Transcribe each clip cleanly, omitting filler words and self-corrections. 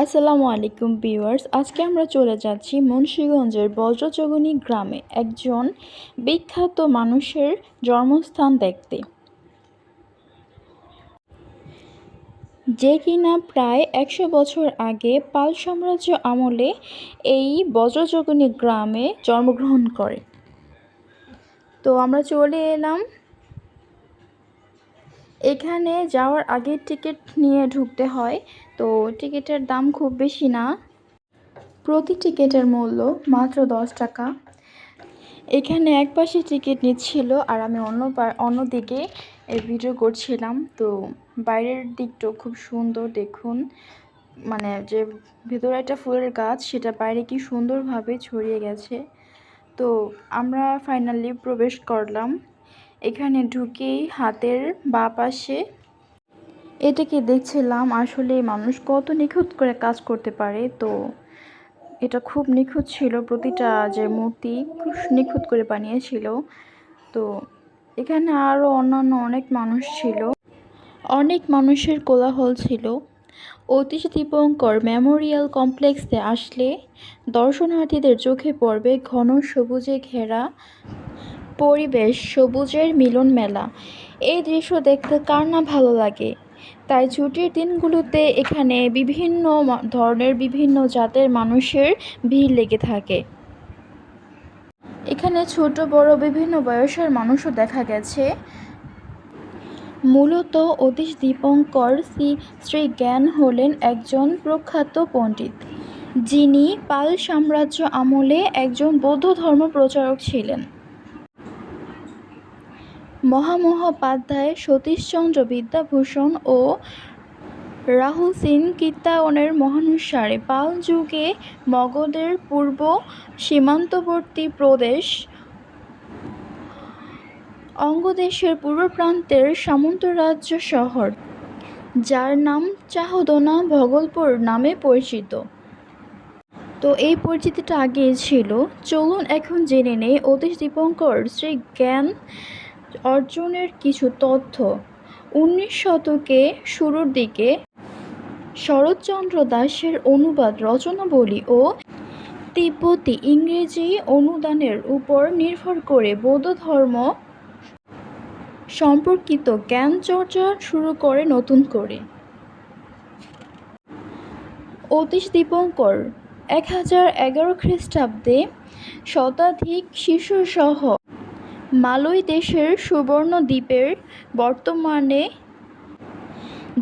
আসসালামু আলাইকুম ভিউয়ার্স, আজকে আমরা চলে যাচ্ছি মুন্সিগঞ্জের বজ্রচৌগনি গ্রামে একজন বিখ্যাত মানুষের জন্মস্থান দেখতে, যে কিনা প্রায় 100 বছর আগে পাল সাম্রাজ্য আমলে এই বজ্রচৌগনি গ্রামে জন্মগ্রহণ করে। তো আমরা চলে এলাম। এখানে যাওয়ার আগে টিকিট নিয়ে ঢুকতে হয়। তো টিকিটের দাম খুব বেশি না, প্রতি টিকিটের মূল্য মাত্র 10 টাকা। এখানে এক পাশে টিকিট নিচ্ছিল আর আমি অন্যদিকে ভিডিও করছিলাম। তো বাইরের দিকটাও খুব সুন্দর, দেখুন, মানে যে ভেতরে একটা ফুলের গাছ, সেটা বাইরে কি সুন্দরভাবে ছড়িয়ে গেছে। তো আমরা ফাইনালি প্রবেশ করলাম। এখানে ঢুকেই হাতের বাঁ পাশে এটাকে দেখছিলাম, আসলে মানুষ কত নিখুঁত করে কাজ করতে পারে। তো এটা খুব নিখুঁত ছিল, প্রতিটা যে মূর্তি খুব নিখুঁত করে বানিয়েছিল। তো এখানে আরও অন্যান্য অনেক মানুষ ছিল, অনেক মানুষের কোলাহল ছিল। অতীশ দীপঙ্কর মেমোরিয়াল কমপ্লেক্সে আসলে দর্শনার্থীদের চোখে পড়বে ঘন সবুজে ঘেরা পরিবেশ, সবুজের মিলন মেলা। এই দৃশ্য দেখতে কার না ভালো লাগে। তাই ছুটির দিনগুলোতে এখানে বিভিন্ন ধরনের, বিভিন্ন জাতের মানুষের ভিড় লেগে থাকে। এখানে ছোট বড় বিভিন্ন বয়সের মানুষও দেখা গেছে। মূলত অতীশ দীপঙ্কর শ্রী জ্ঞান হলেন একজন প্রখ্যাত পণ্ডিত, যিনি পাল সাম্রাজ্য আমলে একজন বৌদ্ধ ধর্ম প্রচারক ছিলেন। মহামহোপাধ্যায় সতীশচন্দ্র বিদ্যাভূষণ ও রাহুল সিং কীর্তায়নের মহানুসারে পাল যুগে মগধের পূর্ব সীমান্তবর্তী প্রদেশ অঙ্গদেশের পূর্ব প্রান্তের সামন্তরাজ্য শহর, যার নাম চাহদনা ভগলপুর নামে পরিচিত। তো এই পরিচিতিটা আগে ছিল। চলুন এখন জেনে নেই অতীশ দীপঙ্কর শ্রী জ্ঞান অর্জনের কিছু তথ্য। 19 শতকে শুরুর দিকে শরৎচন্দ্র দাসের অনুবাদ রচনাবলী ও তিব্বতী ইংরেজি অনুদানের উপর নির্ভর করে বৌদ্ধ ধর্ম সম্পর্কিত জ্ঞান চর্চা শুরু করে নতুন করে। অতীশ দীপঙ্কর 1011 খ্রিস্টাব্দে শতাধিক শিষ্যসহ মালয় দেশের সুবর্ণ দ্বীপের, বর্তমানে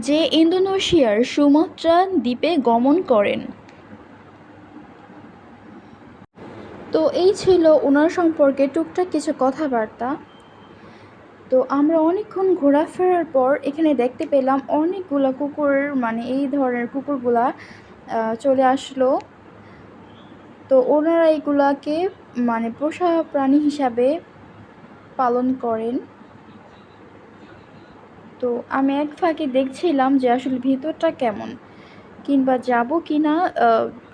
যে ইন্দোনেশিয়ার সুমাত্রা দ্বীপে গমন করেন। তো এই ছিল ওনার সম্পর্কে টুকটাক কিছু কথাবার্তা। তো আমরা অনেকক্ষণ ঘোরাফেরার পর এখানে দেখতে পেলাম অনেকগুলা কুকুর, মানে এই ধরনের কুকুরগুলা চলে আসলো। তো ওনারা এইগুলাকে মানে পোষা প্রাণী হিসাবে পালন করেন। তো আমি এক ফাঁকে দেখছিলাম যে আসলে ভিতরটা কেমন, কিংবা যাব কি না,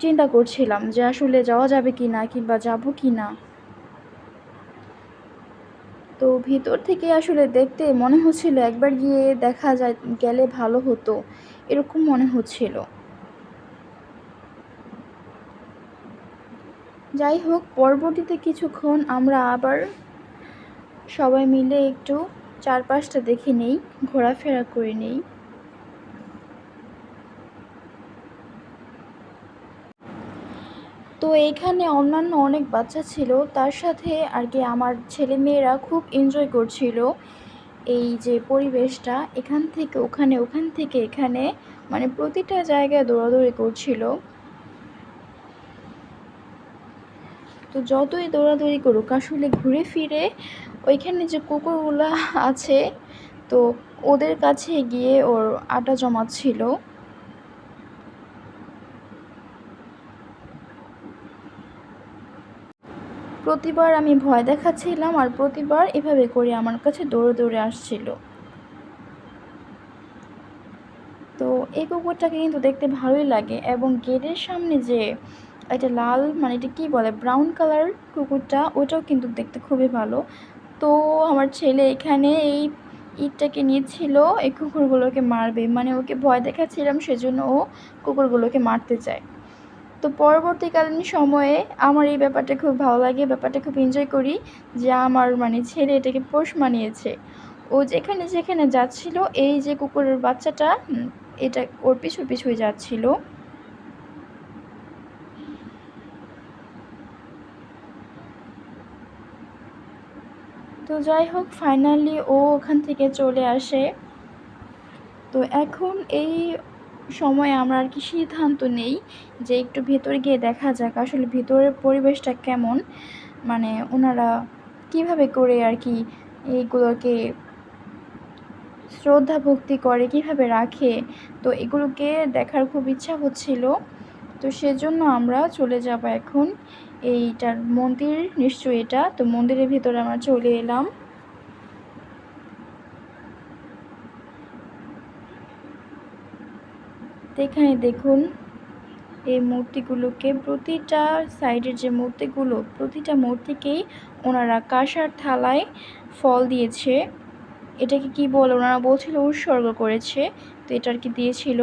চিন্তা করছিলাম যে আসলে যাওয়া যাবে কি না, কিংবা যাব কি না। তো ভিতর থেকে আসলে দেখতে মনে হচ্ছিল একবার গিয়ে দেখা গেলে ভালো হতো, এরকম মনে হচ্ছিল। যাই হোক, পরবর্তীতে কিছুক্ষণ আমরা আবার সবাই মিলে একটু চারপাশটা দেখে নেই, ঘোরাফেরা করে নেই। তো এখানে অন্যান্য অনেক বাচ্চা ছিল, তার সাথে আর কি আমার ছেলে মেয়েরা খুব এনজয় করছিল এই যে পরিবেশটা। এখান থেকে ওখানে, ওখান থেকে এখানে, মানে প্রতিটা জায়গায় দৌড়াদৌড়ি করছিল। তো যতই দৌড়াদৌড়ি করুক, আসলে ঘুরে ফিরে ওইখানে যে কুকুরগুলো আছে, তো ওদের কাছে গিয়ে ওর আটা জমাচ্ছিল। প্রতিবার আমি ভয় দেখাচ্ছিলাম আর প্রতিবার এভাবে করে আমার কাছে দৌড়ে দৌড়ে আসছিল। তো এই কুকুরটাকে কিন্তু দেখতে ভালোই লাগে, এবং গেটের সামনে যে একটা লাল, মানে এটা কী বলে, ব্রাউন কালার কুকুরটা, ওটাও কিন্তু দেখতে খুবই ভালো। তো আমার ছেলে এখানে এই ইটটাকে নিচ্ছিল এই কুকুরগুলোকে মারবে, মানে ওকে ভয় দেখাচ্ছিলাম সেজন্য ও কুকুরগুলোকে মারতে চায়। তো পরবর্তীকালীন সময়ে আমার এই ব্যাপারটা খুব ভালো লাগে, ব্যাপারটা খুব এনজয় করি যে আমার মানে ছেলে এটাকে পোষ মানিয়েছে। ও যেখানে যেখানে যাচ্ছিল এই যে কুকুরের বাচ্চাটা এটা ওর পিছু পিছুই যাচ্ছিল। তো যাই হোক, ফাইনালি ও ওখান থেকে চলে আসে। তো এখন এই সময় আমরা আর কি সিদ্ধান্ত নেই যে একটু ভেতরে গিয়ে দেখা যাক আসলে ভেতরের পরিবেশটা কেমন, মানে ওনারা কিভাবে করে আর কি এইগুলোকে শ্রদ্ধা ভক্তি করে, কিভাবে রাখে। তো এগুলোকে দেখার খুব ইচ্ছা হচ্ছিল। তো সেজন্য আমরা চলে যাব এখন। এইটার মন্দির নিশ্চয়ই এটা, তো মন্দিরের ভিতরে আমরা চলে এলাম। তো এখানে দেখুন এই মূর্তিগুলোকে, প্রতিটা সাইডের যে মূর্তিগুলো, প্রতিটা মূর্তিকেই ওনারা কাঁসার থালায় ফল দিয়েছে। এটাকে কি বলে, ওনারা বলছিল উৎসর্গ করেছে, তো এটা আর কি দিয়েছিল।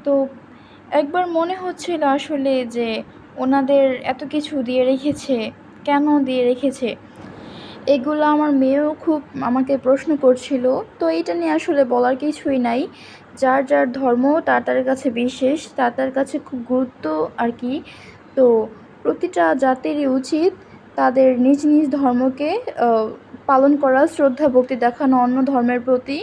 তো একবার মনে হচ্ছিল আসলে যে ওনাদের এত কিছু দিয়ে রেখেছে, কেন দিয়ে রেখেছে। এগুলো আমার মেয়েও খুব আমাকে প্রশ্ন করছিল। তো এটা নিয়ে আসলে বলার কিছুই নাই, যার যার ধর্ম তার তার কাছে বিশেষ, তার তার কাছে খুব গুরুত্ব আর কি। তো প্রতিটা জাতিরই উচিত তাদের নিজ নিজ ধর্মকে পালন করা, শ্রদ্ধা ভক্তি দেখানো অন্য ধর্মের প্রতি।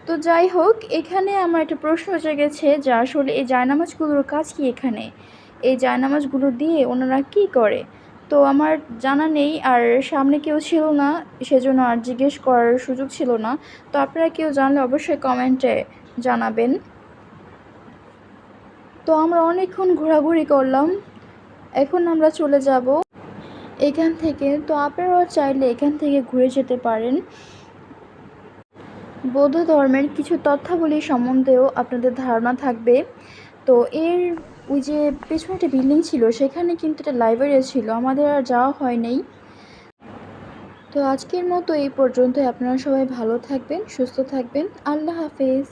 তো যাই হোক, এখানে আমার একটা প্রশ্ন জেগেছে যে আসলে এই জায়নামাজগুলোর কাজ কি এখানে, এই জায়নামাজগুলো দিয়ে ওনারা কি করে। তো আমার জানা নেই, আর সামনে কেউ ছিল না, সেজন্য আর জিজ্ঞেস করার সুযোগ ছিল না। তো আপনারা কেউ জানলে অবশ্যই কমেন্টে জানাবেন। তো আমরা অনেকক্ষণ ঘোরাঘুরি করলাম, এখন আমরা চলে যাব এখান থেকে। তো আপনারাও চাইলে এখান থেকে ঘুরে যেতে পারেন। বৌদ্ধ ধর্মের কিছু তথ্যাবলী সম্বন্ধেও আপনাদের ধারণা থাকবে। তো এর ওই যে পেছনে একটা বিল্ডিং ছিল, সেখানে কিন্তু একটা লাইব্রেরি ছিল, আমাদের আর যাওয়া হয় নাই। তো আজকের মতো এই পর্যন্তই। আপনারা সবাই ভালো থাকবেন, সুস্থ থাকবেন। আল্লাহ হাফেজ।